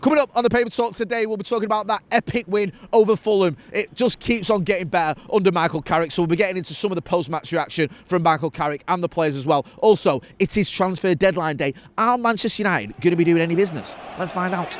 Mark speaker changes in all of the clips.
Speaker 1: Coming up on the Paper Talk today, we'll be talking about that epic win over Fulham. It just keeps on getting better under Michael Carrick, so we'll be getting into some of the post-match reaction from Michael Carrick and the players as well. Also, it is transfer deadline day. Are Manchester United going to be doing any business? Let's find out.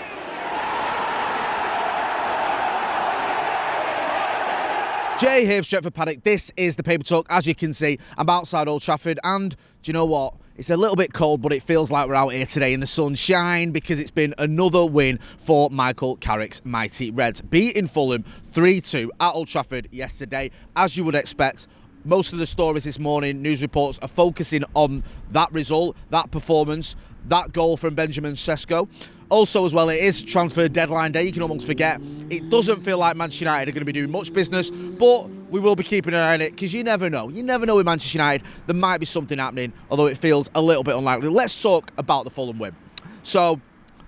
Speaker 1: Jay here, Stretford, Paddock. This is the Paper Talk. As you can see, I'm outside Old Trafford, and do you know what? It's a little bit cold, but it feels like we're out here today in the sunshine because it's been another win for Michael Carrick's mighty Reds. Beating Fulham 3-2 at Old Trafford yesterday. As you would expect, most of the stories this morning, news reports, are focusing on that result, that performance, that goal from Benjamin Sesko. Also, as well, it is transfer deadline day. You can almost forget. It doesn't feel like Manchester United are going to be doing much business, but we will be keeping an eye on it because you never know. You never know with Manchester United. There might be something happening, although it feels a little bit unlikely. Let's talk about the Fulham win. So,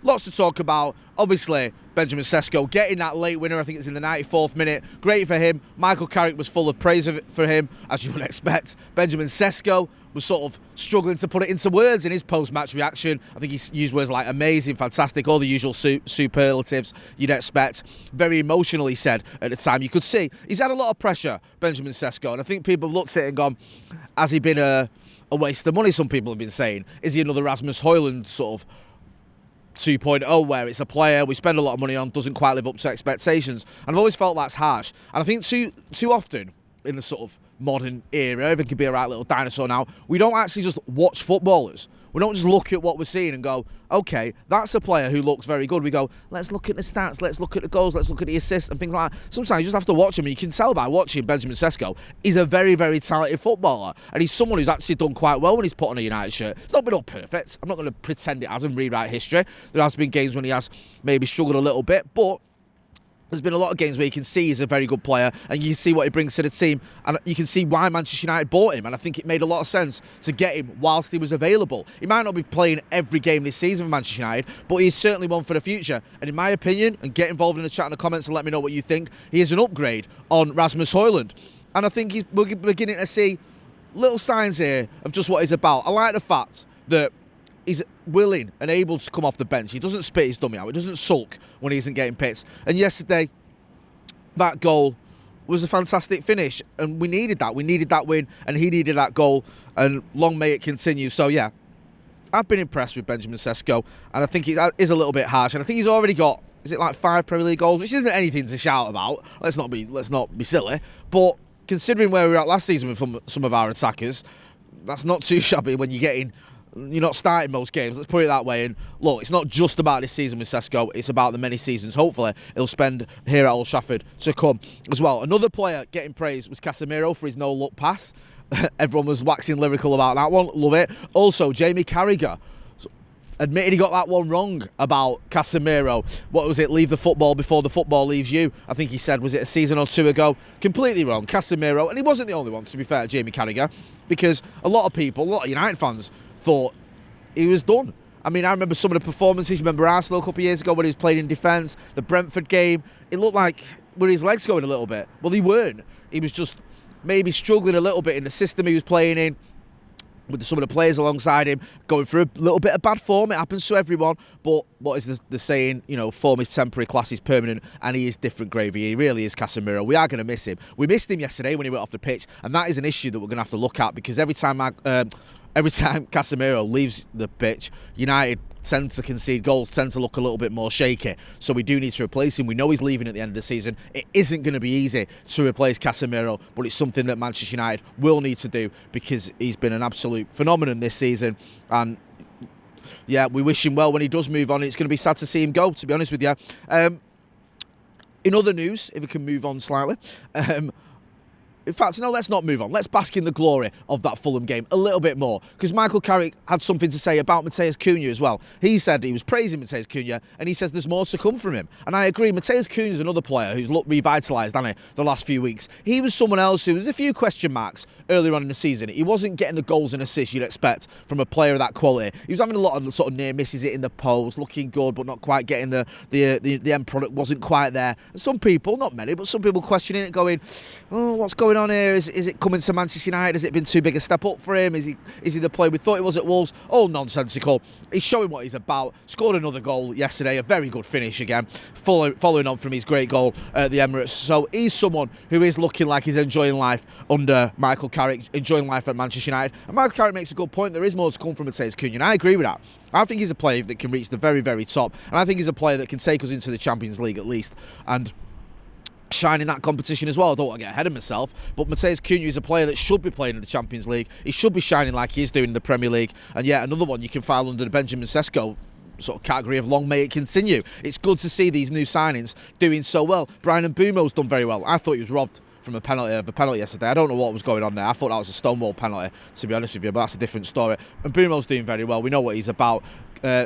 Speaker 1: lots to talk about. Obviously, Benjamin Sesko getting that late winner. I think it's in the 94th minute. Great for him. Michael Carrick was full of praise for him, as you would expect. Benjamin Sesko was sort of struggling to put it into words in his post-match reaction. I think he used words like amazing, fantastic, all the usual superlatives you'd expect. Very emotional, he said at the time. You could see he's had a lot of pressure, Benjamin Sesko, and I think people have looked at it and gone, has he been a waste of money, some people have been saying? Is he another Rasmus Højlund sort of 2.0 where it's a player we spend a lot of money on, doesn't quite live up to expectations? And I've always felt that's harsh. And I think too often in the sort of modern era, everything could be a right little dinosaur now, we don't actually just watch footballers. We don't just look at what we're seeing and go, okay, that's a player who looks very good. We go, let's look at the stats, let's look at the goals, let's look at the assists and things like that. Sometimes you just have to watch him, and you can tell by watching Benjamin Sesko, he's a very, very talented footballer, and he's someone who's actually done quite well when he's put on a United shirt. It's not been all perfect. I'm not going to pretend it hasn't, rewrite history. There has been games when he has maybe struggled a little bit, but there's been a lot of games where you can see he's a very good player and you can see what he brings to the team, and you can see why Manchester United bought him, and I think it made a lot of sense to get him whilst he was available. He might not be playing every game this season for Manchester United, but he's certainly one for the future, and in my opinion, and get involved in the chat in the comments and let me know what you think, he is an upgrade on Rasmus Højlund, and I think we're beginning to see little signs here of just what he's about. I like the fact that he's willing and able to come off the bench. He doesn't spit his dummy out. He doesn't sulk when he isn't getting picked. And yesterday, that goal was a fantastic finish. And we needed that. We needed that win. And he needed that goal. And long may it continue. So, yeah, I've been impressed with Benjamin Sesko. And I think he is a little bit harsh. And I think he's already got, is it like 5 Premier League goals? Which isn't anything to shout about. Let's not be silly. But considering where we were at last season with some of our attackers, that's not too shabby when you're not starting most games, let's put it that way. And look, it's not just about this season with Sesko, it's about the many seasons, hopefully, he'll spend here at Old Trafford to come as well. Another player getting praised was Casemiro for his no-look pass. Everyone was waxing lyrical about that one, love it. Also, Jamie Carragher admitted he got that one wrong about Casemiro. What was it? Leave the football before the football leaves you. I think he said, was it a season or two ago? Completely wrong. Casemiro, and he wasn't the only one, to be fair, Jamie Carragher, because a lot of United fans thought he was done. I mean, I remember some of the performances. Remember Arsenal a couple of years ago when he was playing in defence, the Brentford game. It looked like were his legs going a little bit. Well, they weren't. He was just maybe struggling a little bit in the system he was playing in, with some of the players alongside him, going through a little bit of bad form. It happens to everyone. But what is the saying? You know, form is temporary, class is permanent, and he is different gravy. He really is Casemiro. We are going to miss him. We missed him yesterday when he went off the pitch, and that is an issue that we're going to have to look at, because every time Casemiro leaves the pitch, United tend to concede goals, tend to look a little bit more shaky. So we do need to replace him. We know he's leaving at the end of the season. It isn't going to be easy to replace Casemiro, but it's something that Manchester United will need to do, because he's been an absolute phenomenon this season. And yeah, we wish him well when he does move on. It's going to be sad to see him go, to be honest with you. In other news, if we can move on slightly, in fact, no, let's not move on. Let's bask in the glory of that Fulham game a little bit more, because Michael Carrick had something to say about Matheus Cunha as well. He said he was praising Matheus Cunha, and he says there's more to come from him. And I agree, Matheus Cunha is another player who's looked revitalised, hasn't he, the last few weeks. He was someone else who was a few question marks earlier on in the season. He wasn't getting the goals and assists you'd expect from a player of that quality. He was having a lot of sort of near misses, hitting the post, looking good, but not quite getting the end product wasn't quite there. And some people, not many, but some people questioning it, going, oh, what's going going on here? Is it coming to Manchester United? Has it been too big a step up for him? Is he the player we thought he was at Wolves? All nonsensical. He's showing what he's about. Scored another goal yesterday, a very good finish again, following on from his great goal at the Emirates. So he's someone who is looking like he's enjoying life under Michael Carrick, enjoying life at Manchester United. And Michael Carrick makes a good point. There is more to come from Matheus Cunha, and I agree with that. I think he's a player that can reach the very, very top, and I think he's a player that can take us into the Champions League at least, and shine in that competition as well. I don't want to get ahead of myself, but Matheus Cunha is a player that should be playing in the Champions League. He should be shining like he is doing in the Premier League, and yet another one you can file under the Benjamin Sesko sort of category of long may it continue. It's good to see these new signings doing so well. Brian Mbeumo's done very well. I thought he was robbed from a penalty yesterday. I don't know what was going on there. I thought that was a stonewall penalty, to be honest with you, but that's a different story. And Mbeumo's doing very well. We know what he's about.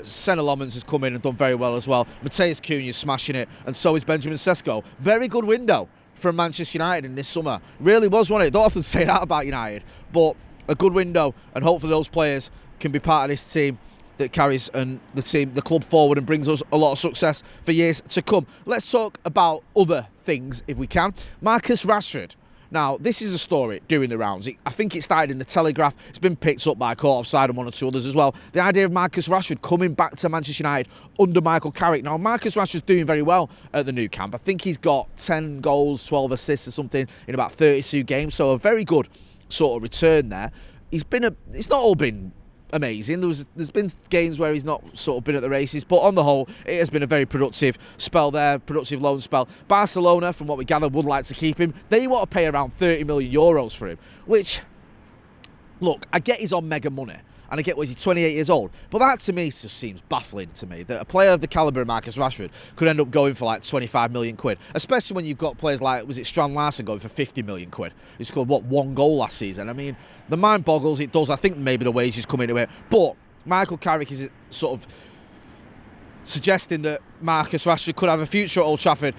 Speaker 1: Senna Lomans has come in and done very well as well. Matheus Cunha's smashing it, and so is Benjamin Sesko. Very good window from Manchester United in this summer. Really was, wasn't it? Don't often say that about United, but a good window, and hopefully those players can be part of this team that carries the club forward and brings us a lot of success for years to come. Let's talk about other things if we can. Marcus Rashford. Now, this is a story doing the rounds. I think it started in the Telegraph. It's been picked up by Court Offside and one or two others as well. The idea of Marcus Rashford coming back to Manchester United under Michael Carrick. Now, Marcus Rashford's doing very well at the new camp. I think he's got 10 goals, 12 assists or something in about 32 games. So a very good sort of return there. It's not all been amazing. There's been games where he's not sort of been at the races, but on the whole, it has been a very productive spell there, productive loan spell. Barcelona, from what we gather, would like to keep him. They want to pay around 30 million euros for him, which, look, I get he's on mega money, and I get he's 28 years old, but that to me just seems baffling to me, that a player of the calibre of Marcus Rashford could end up going for like 25 million quid, especially when you've got players like, was it Strand Larsen going for 50 million quid? He scored, one goal last season? I mean, the mind boggles. It does. I think maybe the wages come into it. But Michael Carrick is sort of suggesting that Marcus Rashford could have a future at Old Trafford.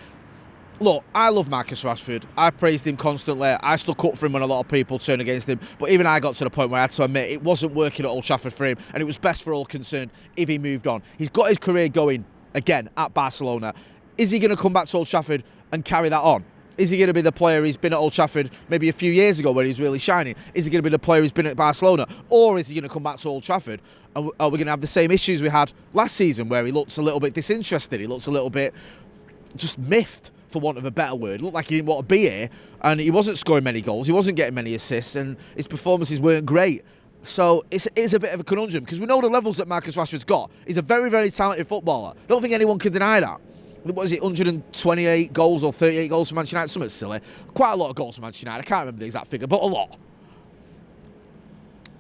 Speaker 1: Look, I love Marcus Rashford. I praised him constantly. I stuck up for him when a lot of people turned against him. But even I got to the point where I had to admit it wasn't working at Old Trafford for him, and it was best for all concerned if he moved on. He's got his career going again at Barcelona. Is he going to come back to Old Trafford and carry that on? Is he going to be the player he's been at Old Trafford maybe a few years ago when he's really shining? Is he going to be the player he's been at Barcelona? Or is he going to come back to Old Trafford and are we going to have the same issues we had last season where he looks a little bit disinterested? He looks a little bit just miffed, for want of a better word. It looked like he didn't want to be here, and he wasn't scoring many goals. He wasn't getting many assists, and his performances weren't great. So it's a bit of a conundrum, because we know the levels that Marcus Rashford's got. He's a very, very talented footballer. I don't think anyone can deny that. What is it, 128 goals or 38 goals for Manchester United? Something silly. Quite a lot of goals for Manchester United. I can't remember the exact figure, but a lot.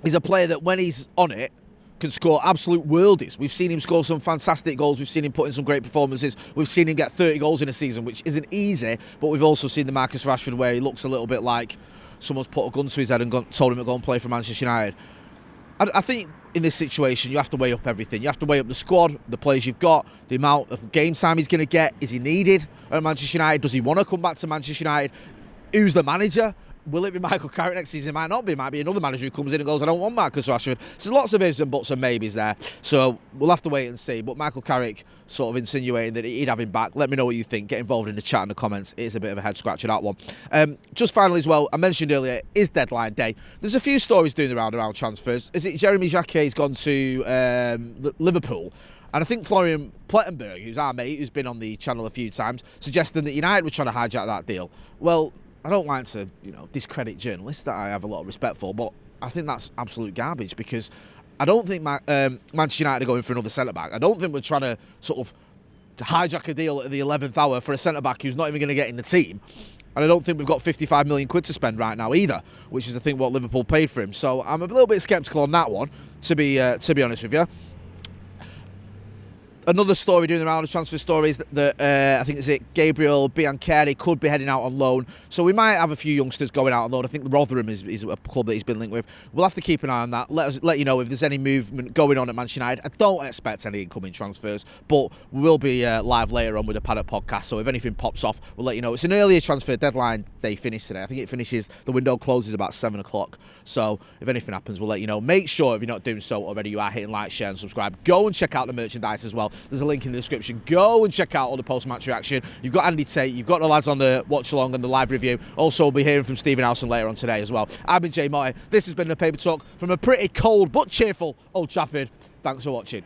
Speaker 1: He's a player that when he's on it can score absolute worldies. We've seen him score some fantastic goals. We've seen him put in some great performances. We've seen him get 30 goals in a season, which isn't easy, but we've also seen the Marcus Rashford where he looks a little bit like someone's put a gun to his head and told him to go and play for Manchester United. I think in this situation, you have to weigh up everything. You have to weigh up the squad, the players you've got, the amount of game time he's going to get. Is he needed at Manchester United? Does he want to come back to Manchester United? Who's the manager? Will it be Michael Carrick next season? It might not be. It might be another manager who comes in and goes, I don't want Marcus Rashford. So lots of ifs and buts and maybes there. So we'll have to wait and see. But Michael Carrick sort of insinuating that he'd have him back. Let me know what you think. Get involved in the chat and the comments. It is a bit of a head scratcher, that one. Just finally as well, I mentioned earlier, is deadline day. There's a few stories doing the round around transfers. Is it Jeremy Jacquet's gone to Liverpool? And I think Florian Plettenberg, who's our mate, who's been on the channel a few times, suggesting that United were trying to hijack that deal. Well, I don't like to, discredit journalists that I have a lot of respect for, but I think that's absolute garbage, because I don't think Manchester United are going for another centre-back. I don't think we're trying to sort of hijack a deal at the 11th hour for a centre-back who's not even going to get in the team. And I don't think we've got 55 million quid to spend right now either, which is, I think, what Liverpool paid for him. So I'm a little bit sceptical on that one, to be honest with you. Another story doing the round of transfer stories that I think Gabriel Biancheri could be heading out on loan. So we might have a few youngsters going out on loan. I think Rotherham is a club that he's been linked with. We'll have to keep an eye on that. Let you know if there's any movement going on at Manchester United. I don't expect any incoming transfers, but we will be live later on with the Paddock podcast. So if anything pops off, we'll let you know. It's an earlier transfer deadline day finish today. I think the window closes about 7 o'clock. So if anything happens, we'll let you know. Make sure, if you're not doing so already, you are hitting like, share and subscribe. Go and check out the merchandise as well. There's a link in the description. Go and check out all the post-match reaction. You've got Andy Tate, you've got the lads on the watch-along and the live review. Also, we'll be hearing from Stephen Howson later on today as well. I've been Jay Martin. This has been the Paper Talk from a pretty cold but cheerful Old Trafford. Thanks for watching.